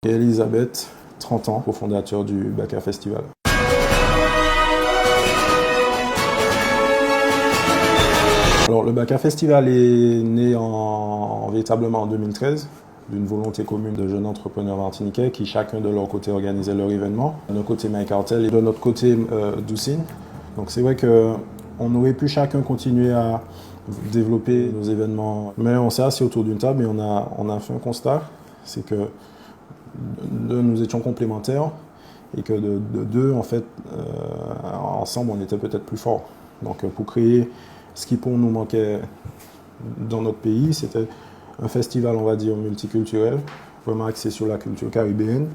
Et Elisabeth, 30 ans, cofondateur du Baka Festival. Alors, le Baka Festival est né véritablement en 2013, d'une volonté commune de jeunes entrepreneurs martiniquais qui chacun de leur côté organisaient leur événement. De notre côté Mike Cartel et de notre côté Doucine. Donc c'est vrai qu'on aurait pu chacun continuer à développer nos événements, mais on s'est assis autour d'une table et on a fait un constat, c'est que nous étions complémentaires et que de deux, en fait, ensemble, on était peut-être plus forts. Donc pour créer ce qui pour nous manquait dans notre pays, c'était un festival, on va dire, multiculturel, vraiment axé sur la culture caribéenne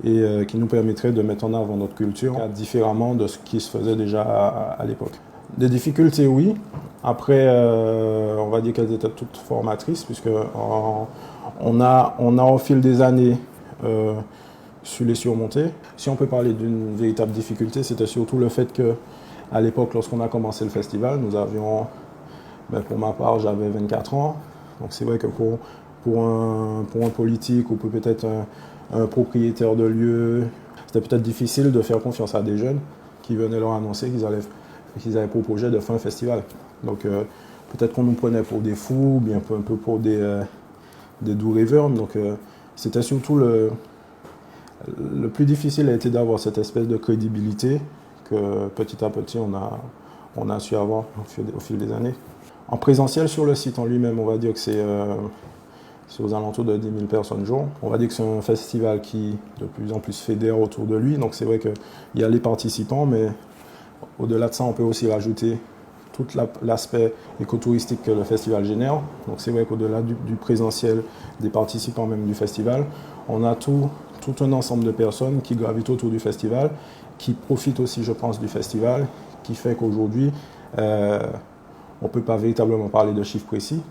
et qui nous permettrait de mettre en avant notre culture différemment de ce qui se faisait déjà à l'époque. Des difficultés, oui. Après, on va dire qu'elles étaient toutes formatrices, puisque on a au fil des années su les surmonter. Si on peut parler d'une véritable difficulté, c'était surtout le fait qu'à l'époque, lorsqu'on a commencé le festival, nous avions, pour ma part, j'avais 24 ans. Donc c'est vrai que pour un politique ou peut-être un propriétaire de lieu, c'était peut-être difficile de faire confiance à des jeunes qui venaient leur annoncer qu'ils avaient pour projet de faire un festival. Donc peut-être qu'on nous prenait pour des fous, ou bien un peu pour des doux rêveurs. Donc c'était surtout le plus difficile a été d'avoir cette espèce de crédibilité que petit à petit on a su avoir au fil des années. En présentiel sur le site en lui-même, on va dire que c'est aux alentours de 10 000 personnes jour. On va dire que c'est un festival qui de plus en plus fédère autour de lui. Donc c'est vrai qu'il y a les participants, mais au-delà de ça, on peut aussi rajouter tout l'aspect écotouristique que le festival génère. Donc c'est vrai qu'au-delà du présentiel, des participants même du festival, on a tout un ensemble de personnes qui gravitent autour du festival, qui profitent aussi, je pense, du festival, qui fait qu'aujourd'hui, on ne peut pas véritablement parler de chiffres précis,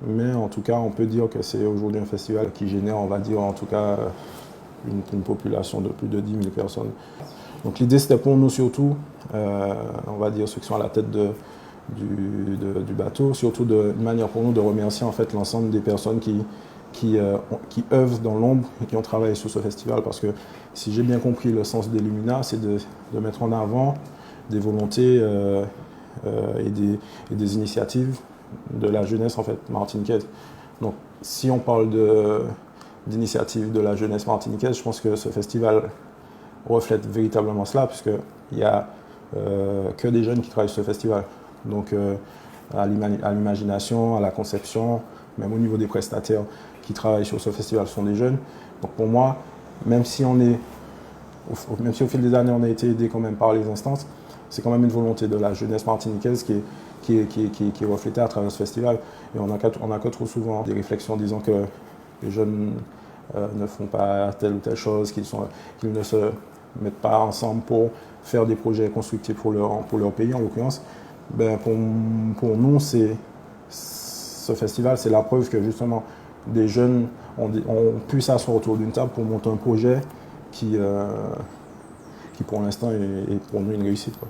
mais en tout cas, on peut dire que c'est aujourd'hui un festival qui génère, on va dire, en tout cas, une population de plus de 10 000 personnes. Donc l'idée, c'était pour nous surtout, on va dire, ceux qui sont à la tête du bateau, surtout une manière pour nous de remercier en fait l'ensemble des personnes qui œuvrent dans l'ombre et qui ont travaillé sur ce festival. Parce que si j'ai bien compris, le sens d'Illumina, c'est de mettre en avant des volontés et des initiatives de la jeunesse en fait martiniquaise. Donc si on parle d'initiatives de la jeunesse martiniquaise, je pense que ce festival reflète véritablement cela, puisqu'il n'y a que des jeunes qui travaillent sur ce festival. Donc à l'imagination, à la conception, même au niveau des prestataires qui travaillent sur ce festival sont des jeunes. Donc pour moi, même si au fil des années on a été aidé quand même par les instances, c'est quand même une volonté de la jeunesse martiniquaise qui est reflétée à travers ce festival. Et on a que trop souvent des réflexions disant que les jeunes ne font pas telle ou telle chose, qu'ils ne se mettent pas ensemble pour faire des projets constructifs pour leur pays en l'occurrence. Pour nous, ce festival, c'est la preuve que justement des jeunes ont pu s'asseoir autour d'une table pour monter un projet qui pour l'instant est pour nous une réussite, quoi.